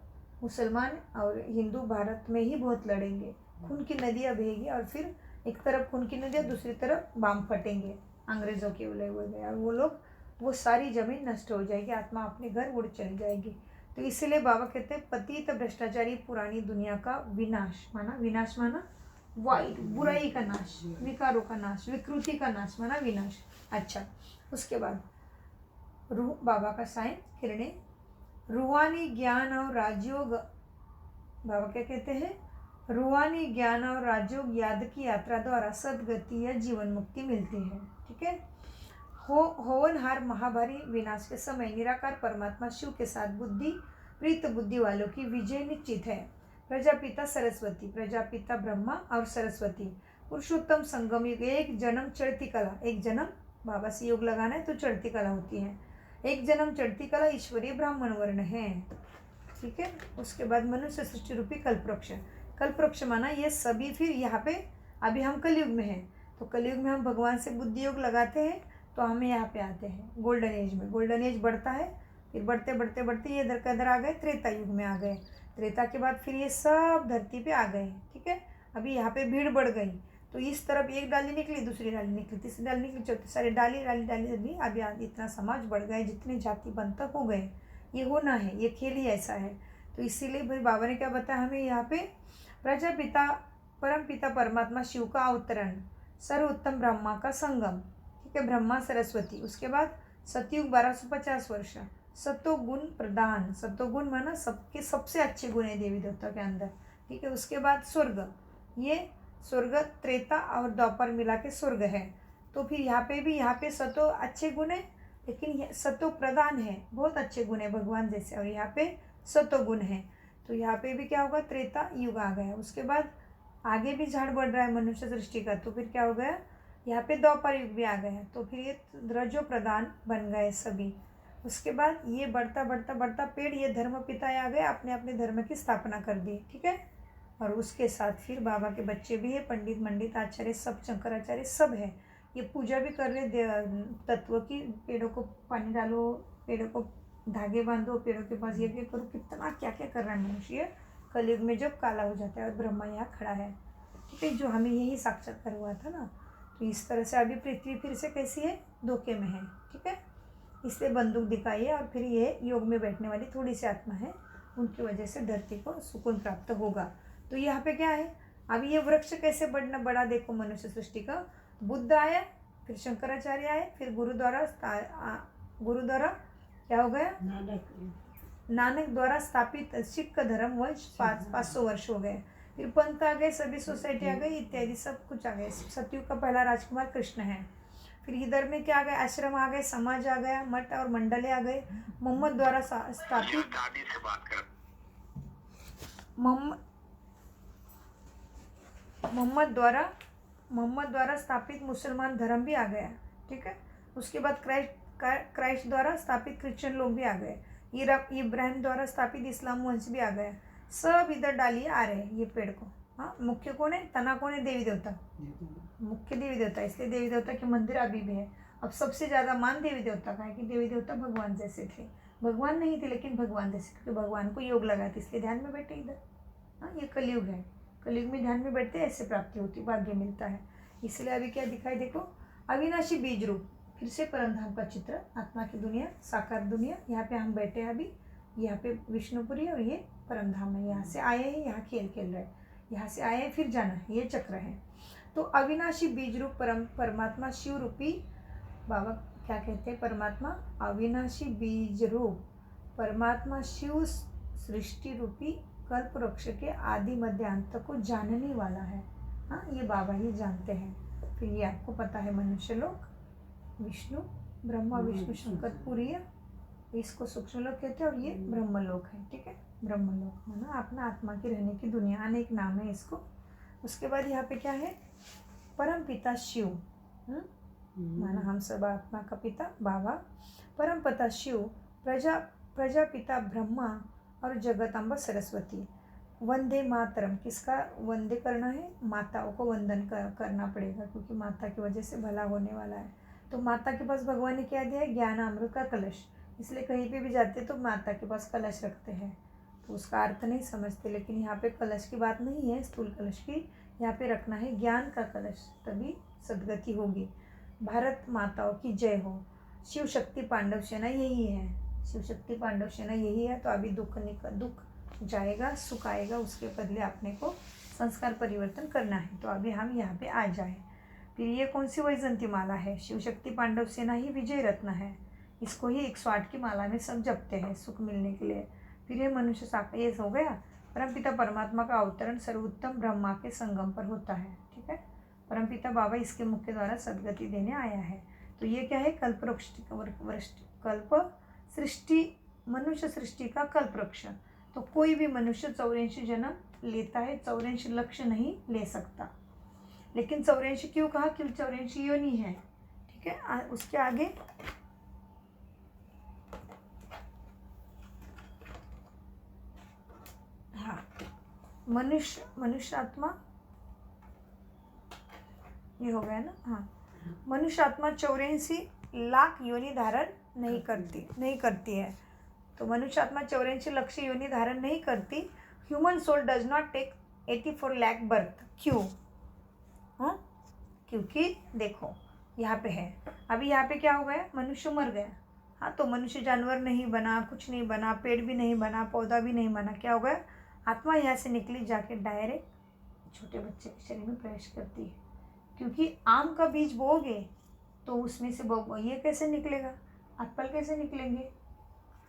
मुसलमान और हिंदू भारत में ही बहुत लड़ेंगे, खून की नदियाँ बहेगी, और फिर एक तरफ खून की नदियाँ, दूसरी तरफ बम फटेंगे अंग्रेज़ों के उले हुए गए, और वो लोग, वो सारी ज़मीन नष्ट हो जाएगी, आत्मा अपने घर उड़ चली जाएगी। तो इसीलिए बाबा कहते हैं पतित भ्रष्टाचारी पुरानी दुनिया का विनाश, माना विनाश, माना वाइट, बुराई का नाश, विकारों का नाश, विकृति का नाश, माना विनाश। अच्छा, उसके बाद रूह, बाबा का साइन, किरणें, रूहानी ज्ञान और राजयोग। बाबा क्या कहते हैं? रूहानी ज्ञान और राजयोग याद की यात्रा द्वारा सदगति या जीवन मुक्ति मिलती है। ठीक है। होवनहार महाभारी विनाश के समय निराकार परमात्मा शिव के साथ बुद्धि प्रीत बुद्धि वालों की विजय निश्चित है। प्रजापिता सरस्वती, प्रजापिता ब्रह्मा और सरस्वती, पुरुषोत्तम संगम युग, एक जन्म चढ़ती कला, एक जन्म बाबा से योग लगाना है तो चढ़ती कला होती है, एक जन्म चढ़ती कला ईश्वरीय ब्राह्मण वर्ण है। ठीक है। उसके बाद मनुष्य सृष्टि रूपी कल्पवृक्ष, कल्पवृक्ष माना ये सभी। फिर यहाँ पे अभी हम कलयुग में हैं, तो कलयुग में हम भगवान से बुद्धि योग लगाते हैं, तो हमें यहाँ पे आते हैं गोल्डन एज में। गोल्डन एज बढ़ता है, फिर बढ़ते बढ़ते बढ़ते ये इधर का इधर आ गए, त्रेता युग में आ गए। त्रेता के बाद फिर ये सब धरती पे आ गए। ठीक है। अभी यहाँ पे भीड़ बढ़ गई, तो इस तरफ एक डाली निकली, दूसरी डाली निकली, तीसरी डाली निकली, चौथी, सारी डाली डाली डाली डाली अभी इतना समाज बढ़ गए, जितने जाति बंधक हो गए। ये होना है, ये खेल ही ऐसा है। तो इसीलिए भाई बाबा ने क्या बताया हमें यहाँ पे, प्रजापिता परम पिता परमात्मा शिव का अवतरण, सर्वोत्तम ब्रह्मा का संगम, ठीक है, ब्रह्मा सरस्वती। उसके बाद सतयुग 1250 वर्ष, सतोगुण प्रधान, सतोगुण माना सबके सबसे अच्छे गुण है देवी देवता के अंदर, ठीक है। उसके बाद स्वर्ग, ये स्वर्ग त्रेता और द्वापर मिला के स्वर्ग है। तो फिर यहाँ पे भी, यहाँ पे सतो अच्छे गुण है, लेकिन सतो प्रधान है, बहुत अच्छे गुण है भगवान जैसे, और यहाँ पे सतो गुण है। तो यहाँ पे भी क्या होगा, त्रेता युग आ गया। उसके बाद आगे भी झाड़ बढ़ रहा है मनुष्य सृष्टि का, तो फिर क्या हो गया, यहाँ पे द्वापर युग भी आ गया, तो फिर ये रजो प्रधान बन गए सभी। उसके बाद ये बढ़ता बढ़ता बढ़ता पेड़, ये धर्म पिता आ गए, अपने अपने धर्म की स्थापना कर दी, ठीक है। और उसके साथ फिर बाबा के बच्चे भी है, पंडित मंडित आचार्य सब, शंकराचार्य सब है, ये पूजा भी कर रहे तत्व की, पेड़ों को पानी डालो, पेड़ों को धागे बांधो, पेड़ों के पास यज्ञ करो, कितना क्या क्या कर रहा है मनुष्य कलयुग में जब काला हो जाता है और ब्रह्मा यहाँ खड़ा है, ठीक है, जो हमें यही साक्षात्कार हुआ था ना। तो इस तरह से अभी पृथ्वी फिर से कैसी है, धोखे में है, ठीक है। इसलिए बंदूक दिखाई है, और फिर ये योग में बैठने वाली थोड़ी सी आत्मा है, उनकी वजह से धरती को सुकून प्राप्त होगा। तो यहाँ पे क्या है, अभी ये वृक्ष कैसे बढ़ा देखो मनुष्य सृष्टि का। बुद्ध आया, फिर शंकराचार्य आए, फिर गुरु द्वारा क्या हो गया, नानक द्वारा स्थापित सिख धर्म वंश 500 वर्ष हो गए, फिर पंथ आ गए, सभी सोसाइटी आ गई, इत्यादि सब कुछ आ गए। सतयुग का पहला राजकुमार कृष्ण है। फिर इधर में क्या आ गए, आश्रम आ गए, समाज आ गया, मठ और मंडले आ गए। मोहम्मद द्वारा स्थापित मोहम्मद द्वारा स्थापित मुसलमान धर्म भी आ गया, ठीक है। उसके बाद क्राइस्ट द्वारा स्थापित क्रिश्चियन लोग भी आ गए, इब्राहिम द्वारा स्थापित इस्लाम वंश भी आ गया। सब इधर डालिए आ रहे हैं ये पेड़ को। हाँ, मुख्य कौन है, तना कौन है, देवी देवता, मुख्य देवी देवता, इसलिए देवी देवता के मंदिर अभी भी है। अब सबसे ज़्यादा मान देवी देवता का है कि देवी देवता भगवान जैसे थे, भगवान नहीं थे लेकिन भगवान जैसे, क्योंकि भगवान को योग लगा था, इसलिए ध्यान में बैठे इधर। हाँ, ये कलयुग है, कलयुग में ध्यान में बैठते ऐसे प्राप्ति होती, भाग्य मिलता है। इसलिए अभी क्या दिखाई, देखो अविनाशी बीज रूप, फिर से परमधाम का चित्र, आत्मा की दुनिया, साकार दुनिया, यहाँ पे हम बैठे हैं अभी, यहाँ पे विष्णुपुरी और ये परमधाम है। यहाँ से आए हैं, यहाँ खेल खेल रहे हैं, यहाँ से आए हैं फिर जाना है, ये चक्र है। तो अविनाशी बीज रूप परमात्मा शिव रूपी, बाबा क्या कहते हैं, परमात्मा अविनाशी बीज रूप परमात्मा शिव सृष्टि रूपी कल्प वृक्ष के आदि मध्य अंत को जानने वाला है। हाँ, ये बाबा ही जानते हैं। फिर ये आपको पता है, मनुष्य लोक, विष्णु ब्रह्मा विष्णु शंकर पुरी, इसको सूक्ष्म लोक कहते हैं, और ये ब्रह्मलोक है, ठीक है। ब्रह्मलोक माना अपना आत्मा की रहने की दुनिया, अनेक नाम है इसको। उसके बाद यहाँ पे क्या है, परम पिता शिव, माना हम सब आत्मा का पिता बाबा, परम पिता शिव, प्रजापिता ब्रह्मा और जगदम्बा सरस्वती। वंदे मातरम, किसका वंदे करना है, माताओं को वंदन करना पड़ेगा, क्योंकि माता की वजह से भला होने वाला है। तो माता के पास भगवान ने क्या दिया है, ज्ञान अमृत का कलश, इसलिए कहीं पे भी जाते तो माता के पास कलश रखते हैं। तो उसका अर्थ नहीं समझते, लेकिन यहाँ पे कलश की बात नहीं है, स्थूल कलश की, यहाँ पे रखना है ज्ञान का कलश, तभी सदगति होगी। भारत माताओं की जय हो। शिव शक्ति पांडव सेना यही है, शिव शक्ति पांडव सेना यही है। तो अभी दुख जाएगा, सुख आएगा, उसके बदले अपने को संस्कार परिवर्तन करना है। तो अभी हम यहाँ पे आ जाए। फिर ये कौन सी वैजंती माला है, शिव शक्ति पांडव सेना ही विजय रत्न है, इसको ही 108 की माला में सब जपते हैं सुख मिलने के लिए। फिर ये मनुष्य साकार, ये हो गया। परमपिता परमात्मा का अवतरण सर्वोत्तम ब्रह्मा के संगम पर होता है, ठीक है। परमपिता बाबा इसके मुख्य द्वारा सदगति देने आया है। तो ये क्या है, कल्प सृष्टि, मनुष्य सृष्टि का कल्प वृक्ष। तो कोई भी मनुष्य 84 जन्म लेता है, 84 लक्ष्य नहीं ले सकता। लेकिन 84 क्यों कहा, क्योंकि 84 योनि है, ठीक है। उसके आगे हाँ, मनुष्य आत्मा ये हो गया ना। हाँ, मनुष्य आत्मा 84 लाख योनि धारण नहीं करती है। तो मनुष्य आत्मा 84 लक्ष्य योनि धारण नहीं करती। Human soul does not take 84 lakh birth. क्यों? हाँ, क्योंकि देखो यहाँ पे है, अभी यहाँ पे क्या हो गया, मनुष्य मर गया, हाँ, तो मनुष्य जानवर नहीं बना, कुछ नहीं बना, पेड़ भी नहीं बना, पौधा भी नहीं बना, क्या हो गया? आत्मा यहाँ से निकली, जाके डायरेक्ट छोटे बच्चे के शरीर में प्रवेश करती है। क्योंकि आम का बीज बोओगे तो उसमें से ये कैसे निकलेगा? एप्पल कैसे निकलेंगे?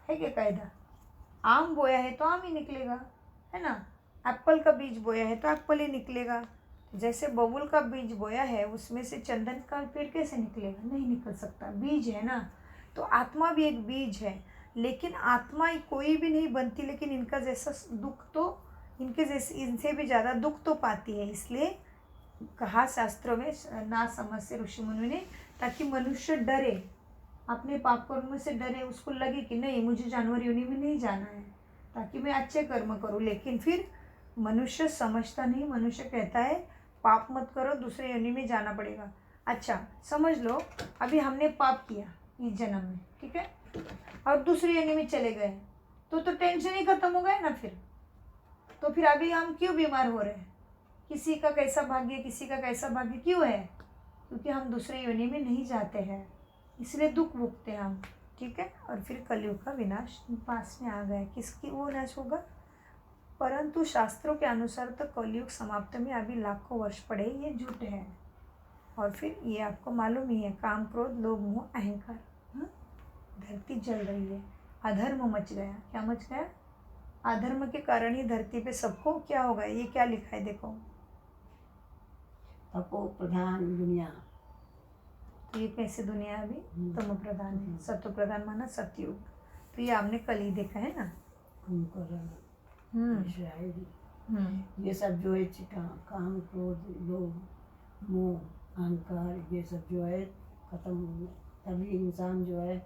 है क्या कायदा? आम बोया है तो आम ही निकलेगा, है ना? एप्पल का बीज बोया है तो एप्पल ही निकलेगा। जैसे बबूल का बीज बोया है, उसमें से चंदन का पेड़ कैसे निकलेगा? नहीं निकल सकता, बीज है ना। तो आत्मा भी एक बीज है, लेकिन आत्मा कोई भी नहीं बनती, लेकिन इनका जैसा दुख तो इनके जैसे इनसे भी ज़्यादा दुख तो पाती है। इसलिए कहा शास्त्रों में ना समझ से ऋषि मुनि ने, ताकि मनुष्य डरे, अपने पाप कर्म से डरे, उसको लगे कि नहीं मुझे जानवर योनि में नहीं जाना है, ताकि मैं अच्छे कर्म करूं। लेकिन फिर मनुष्य समझता नहीं, मनुष्य कहता है पाप मत करो, दूसरे योनि में जाना पड़ेगा। अच्छा समझ लो, अभी हमने पाप किया इस जन्म में, ठीक है, और दूसरी योनि में चले गए, तो टेंशन ही खत्म हो गया ना। तो फिर अभी हम क्यों बीमार हो रहे हैं? किसी का कैसा भाग्य, किसी का कैसा भाग्य क्यों है? क्योंकि हम दूसरे योनि में नहीं जाते हैं, इसलिए दुख भुगते हैं हम, ठीक है। और फिर कलयुग का विनाश पास में आ गया। किसकी वो नाश होगा? परंतु शास्त्रों के अनुसार तो कलयुग समाप्त में अभी लाखों वर्ष पड़े, ये झूठ है। और फिर ये आपको मालूम ही है, काम क्रोध लोभ मोह अहंकार, धरती जल रही है, अधर्म मच गया। क्या मच गया? अधर्म के कारण ही धरती पे सबको क्या होगा? ये क्या लिखा है देखो, तपो प्रधान दुनिया। तो ये कैसे दुनिया अभी तमो प्रधान है, सत्व प्रधान माना सतयुग। तो ये आपने कल ही देखा है ना। ये सब जो है काम क्रोध लोभ मोह अहंकार, ये सब जो है खत्म हो, तभी इंसान जो है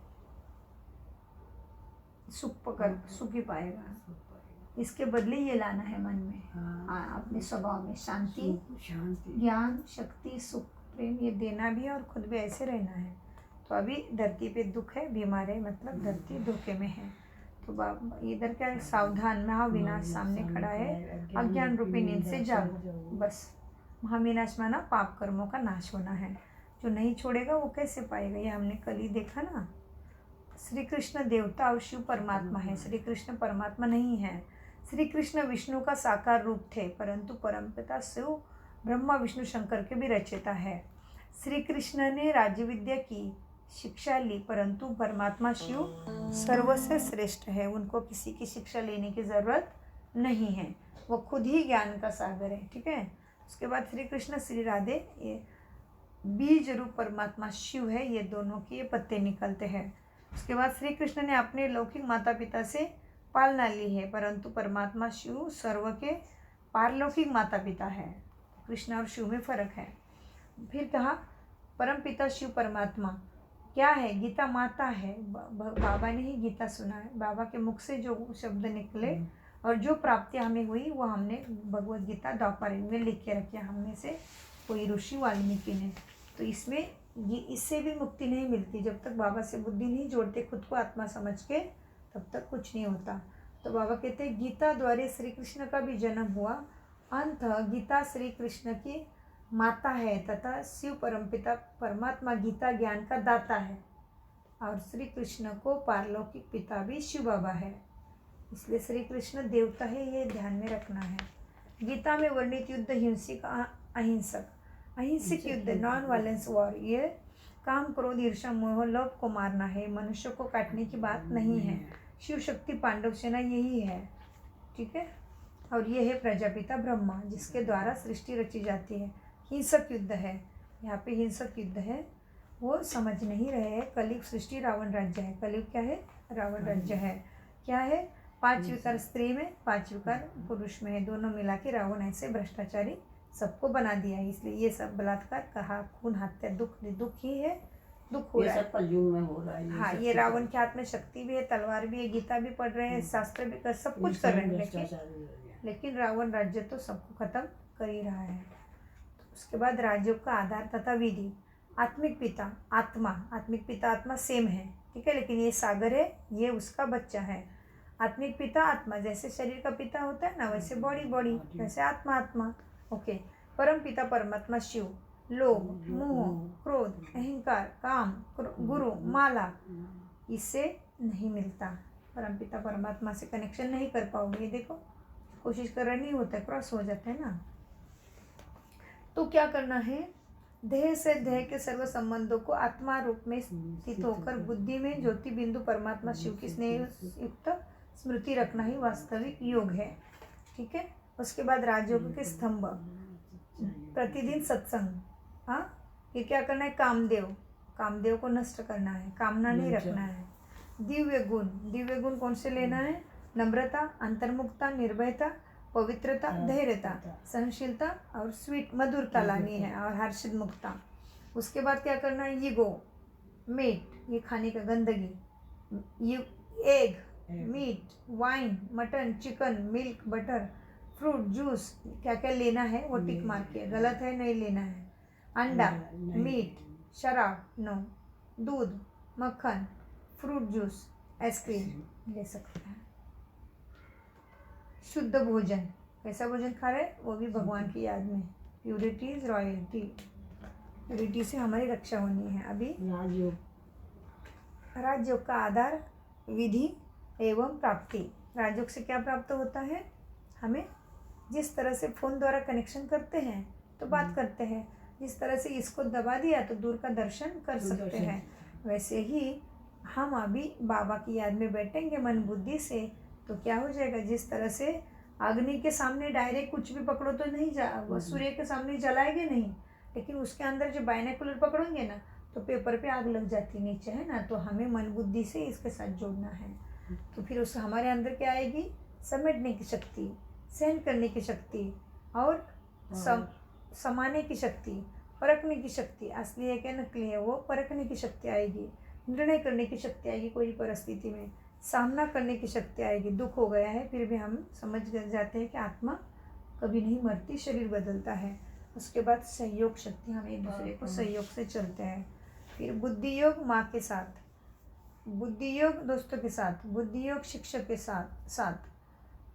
सुखी पाएगा। इसके बदले ये लाना है मन में, अपने स्वभाव में शांति, ज्ञान, शक्ति, सुख, प्रेम, ये देना भी है और खुद भी ऐसे रहना है। तो अभी धरती पे दुख है, बीमार है, मतलब धरती धोखे में है। तो इधर क्या है? सावधान, महाविनाश सामने खड़ा है, अज्ञान रूपी नींद से जागो। बस महाविनाश माना पाप कर्मों का नाश होना है। जो नहीं छोड़ेगा वो कैसे पाएगा? ये हमने कल ही देखा ना। श्री कृष्ण देवता और शिव परमात्मा है, श्री कृष्ण परमात्मा नहीं है। श्री कृष्ण विष्णु का साकार रूप थे, परंतु परमपिता शिव ब्रह्मा विष्णु शंकर के भी रचयिता है। श्री कृष्ण ने राज्य विद्या की शिक्षा ली, परंतु परमात्मा शिव सर्वसे श्रेष्ठ है, उनको किसी की शिक्षा लेने की ज़रूरत नहीं है, वो खुद ही ज्ञान का सागर है, ठीक है। उसके बाद श्री कृष्ण श्री राधे, ये बीज रूप परमात्मा शिव है, ये दोनों के ये पत्ते निकलते हैं। उसके बाद श्री कृष्ण ने अपने लौकिक माता पिता से पालना ली है, परंतु परमात्मा शिव सर्व के पारलौकिक माता पिता है। कृष्ण और शिव में फर्क है। फिर कहा परम पिता शिव परमात्मा क्या है? गीता माता है। बाबा ने ही गीता सुना है, बाबा के मुख से जो शब्द निकले और जो प्राप्तियाँ हमें हुई वो हमने भगवद गीता द्वापर में लिख के रखी, हमने से कोई ऋषि वाल्मीकि ने। तो इसमें ये इससे भी मुक्ति नहीं मिलती जब तक बाबा से बुद्धि नहीं जोड़ते, खुद को आत्मा समझ के, तब तक कुछ नहीं होता। तो बाबा कहते हैं गीता द्वारा श्री कृष्ण का भी जन्म हुआ। अंत गीता श्री कृष्ण की माता है तथा शिव परमपिता परमात्मा गीता ज्ञान का दाता है, और श्री कृष्ण को पारलौकिक पिता भी शिव बाबा है। इसलिए श्री कृष्ण देवता है, ये ध्यान में रखना है। गीता में वर्णित युद्ध हिंसिक अहिंसक युद्ध, नॉन वायलेंस वॉर, ये काम क्रोध ईर्ष्या मोह लोभ को मारना है, मनुष्य को काटने की बात नहीं है। शिव शक्ति पांडव सेना यही है, ठीक है। और ये है प्रजापिता ब्रह्मा, जिसके द्वारा सृष्टि रची जाती है। हिंसक युद्ध है, यहाँ पे हिंसक युद्ध है, वो समझ नहीं रहे हैं। कलयुग सृष्टि रावण राज्य है, कलयुग क्या है? रावण राज्य है। क्या है? 5 विकार स्त्री में, 5 विकार पुरुष में है, दोनों मिला के रावण ऐसे भ्रष्टाचारी सबको बना दिया है। इसलिए ये सब बलात्कार, कहा खून, हत्या, दुख ही है, दुख हो रहा है, कलयुग में हो रहा है। हाँ, ये रावण के हाथ में शक्ति भी है, तलवार भी है, गीता भी पढ़ रहे हैं, शास्त्र भी कर, सब कुछ कर रहे हैं, लेकिन रावण राज्य तो सबको खत्म कर ही रहा है। तो उसके बाद राज्यों का आधार तथा विधि, आत्मिक पिता आत्मा सेम है, ठीक है, लेकिन ये सागर है, ये उसका बच्चा है। आत्मिक पिता आत्मा, जैसे शरीर का पिता होता है ना, वैसे बॉडी, वैसे आत्मा, ओके। परम पिता परमात्मा शिव, लोभ मोह क्रोध अहंकार काम गुरु माला, इससे नहीं मिलता। परमपिता परमात्मा से कनेक्शन नहीं कर पाओगे। देखो कोशिश कर रहे नहीं होता, क्रॉस हो जाता है ना। तो क्या करना है, देह से देह के सर्व संबंधों को आत्मा रूप में स्थित होकर बुद्धि में ज्योति बिंदु परमात्मा शिव की स्नेह युक्त स्मृति रखना ही वास्तविक योग है। ठीक है। उसके बाद राजयोग के स्तंभ, प्रतिदिन सत्संग। हाँ, ये क्या करना है, कामदेव को नष्ट करना है, कामना नहीं रखना है। दिव्य गुण कौन से लेना है, नम्रता, अंतर्मुखता, निर्भयता, पवित्रता, धैर्यता, सहनशीलता और स्वीट मधुरता लानी है, और हर्षित मुक्ता। उसके बाद क्या करना है, ईगो, मीट, ये खाने का गंदगी, ये egg, meat, wine, mutton, chicken, milk, butter, fruit, juice, क्या क्या लेना है वो टिक मार के, गलत है नहीं लेना है। अंडा, मीट, शराब, नो, दूध, मक्खन, फ्रूट जूस, आइसक्रीम ले सकते हैं। शुद्ध भोजन, कैसा भोजन खा रहे हैं, वो भी भगवान की याद में। प्यूरिटी इज रॉयल्टी, प्यूरिटी से हमारी रक्षा होनी है। अभी राजयोग का आधार विधि एवं प्राप्ति। राजयोग से क्या प्राप्त होता है, हमें जिस तरह से फ़ोन द्वारा कनेक्शन करते हैं तो बात करते हैं, जिस तरह से इसको दबा दिया तो दूर का दर्शन कर सकते हैं, वैसे ही हम अभी बाबा की याद में बैठेंगे मन बुद्धि से, तो क्या हो जाएगा, जिस तरह से अग्नि के सामने डायरेक्ट कुछ भी पकड़ो तो नहीं वो सूर्य के सामने जलाएंगे नहीं, लेकिन उसके अंदर जो बाइनोकुलर पकड़ोगे ना तो पेपर पे आग लग जाती नीचे, है ना। तो हमें मन बुद्धि से इसके साथ जोड़ना है। तो फिर उस हमारे अंदर क्या आएगी, समेटने की शक्ति, सहन करने की शक्ति, और समाने की शक्ति, परखने की शक्ति, असली है क्या नकली है वो परखने की शक्ति आएगी, निर्णय करने की शक्ति आएगी, कोई परिस्थिति में सामना करने की शक्ति आएगी। दुख हो गया है फिर भी हम समझ जाते हैं कि आत्मा कभी नहीं मरती, शरीर बदलता है। उसके बाद सहयोग शक्ति, हम एक दूसरे को सहयोग से चलते हैं। फिर बुद्धि योग माँ के साथ, बुद्धि योग दोस्तों के साथ, बुद्धि योग शिक्षक के साथ,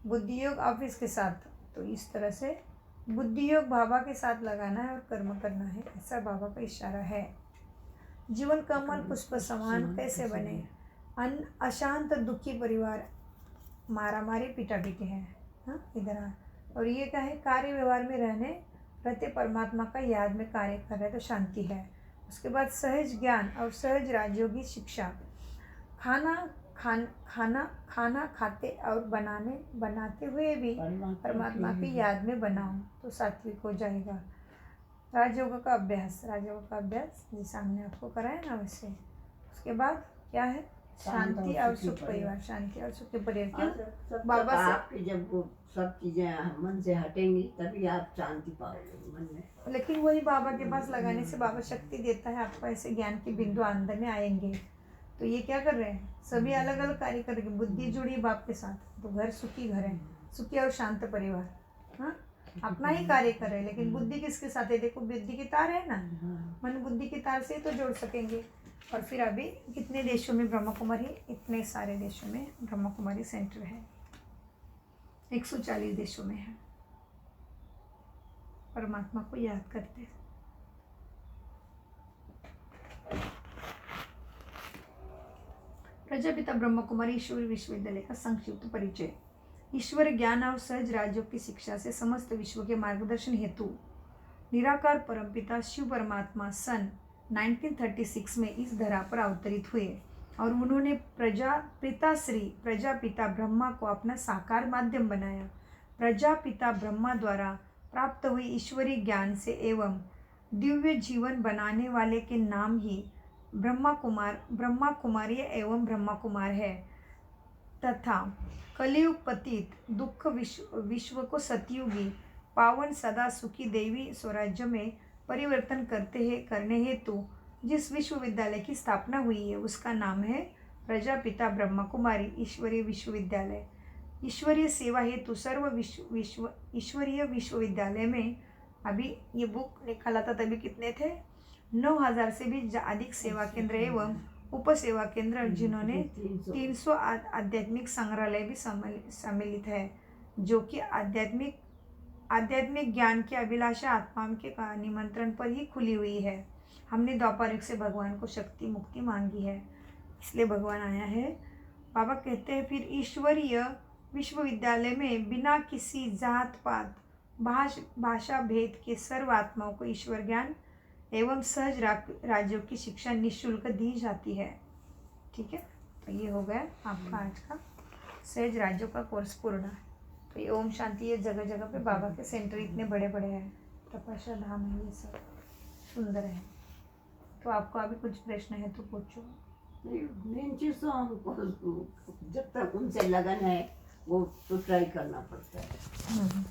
बुद्धि योग ऑफिस के साथ। तो इस तरह से बुद्धि योग बाबा के साथ लगाना है और कर्म करना है, ऐसा बाबा का इशारा है। जीवन कमल पुष्प समान कैसे बने, अशांत दुखी परिवार, मारामारी पिटापिटी है, हाँ इधर आ। और ये क्या है, कार्य व्यवहार में रहते परमात्मा का याद में कार्य कर रहे तो शांति है। उसके बाद सहज ज्ञान और सहज राजयोगी शिक्षा, खाना खाते और बनाते हुए भी परमात्मा की याद में बनाओ तो सात्विक हो जाएगा। राजयोग का अभ्यास, जैसा हमने आपको कराया ना वैसे। उसके बाद क्या है, शांति और सुख परिवार, शांति और सुख परिवार। क्यों बाबा से आपकी जब वो सब चीजें मन से हटेंगी तभी आप शांति पाओगे मन में। लेकिन वही बाबा के पास लगाने से बाबा शक्ति देता है, आपको ऐसे ज्ञान के बिंदु अंदर में आएंगे। तो ये क्या कर रहे हैं, सभी अलग अलग कार्य करेंगे। बुद्धि जुड़ी बाप के साथ तो घर सुखी घर है, सुखी और शांत परिवार। हाँ, अपना ही कार्य कर रहे हैं, लेकिन बुद्धि किसके साथ है, देखो बुद्धि की तार है ना, मन बुद्धि की तार से तो जोड़ सकेंगे। और फिर अभी कितने देशों में ब्रह्मा कुमारी, इतने सारे देशों में ब्रह्मा कुमारी सेंटर है, 140 देशों में है। परमात्मा को याद करते हैं। प्रजापिता ब्रह्मा कुमारी ईश्वर विश्वविद्यालय का संक्षिप्त परिचय। ईश्वर ज्ञान और सहज राजयोग की शिक्षा से समस्त विश्व के मार्गदर्शन हेतु निराकार परमपिता शिव परमात्मा सन 1936 में इस धरा पर अवतरित हुए, और उन्होंने प्रजापिता ब्रह्मा को अपना साकार माध्यम बनाया। प्रजापिता ब्रह्मा द्वारा प्राप्त हुई ईश्वरीय ज्ञान से एवं दिव्य जीवन बनाने वाले के नाम ही ब्रह्मा कुमारी एवं ब्रह्मा कुमार है, तथा कलियुग पतित दुख विश्व को सतयुगी पावन सदा सुखी देवी स्वराज्य में परिवर्तन करने हेतु जिस विश्वविद्यालय की स्थापना हुई है उसका नाम है प्रजापिता ब्रह्मा कुमारी ईश्वरीय विश्वविद्यालय। ईश्वरीय सेवा हेतु ईश्वरीय विश्वविद्यालय में अभी ये बुक निकाला था तभी कितने थे, 9000 से भी अधिक सेवा केंद्र एवं उप सेवा केंद्र, जिन्होंने 300 आध्यात्मिक संग्रहालय भी सम्मिलित है, जो कि आध्यात्मिक ज्ञान की अभिलाषा आत्मा के निमंत्रण पर ही खुली हुई है। हमने द्वापर युग से भगवान को शक्ति मुक्ति मांगी है, इसलिए भगवान आया है। बाबा कहते हैं फिर ईश्वरीय विश्वविद्यालय में बिना किसी जात पात भाषा भेद के सर्व आत्माओं को ईश्वर ज्ञान एवं सहज राज्यों की शिक्षा निःशुल्क दी जाती है। ठीक है, तो ये हो गया आपका आज का सहज राज्यों का कोर्स पूर्ण। तो ये ओम शांति, ये जगह जगह पे बाबा के सेंटर इतने बड़े बड़े हैं, तपस्या धाम है, ये सब सुंदर है। तो आपको अभी कुछ प्रश्न है तो पूछो। मेन चीज तो हमको जब तक उनसे लगन है वो तो ट्राई करना पड़ता है।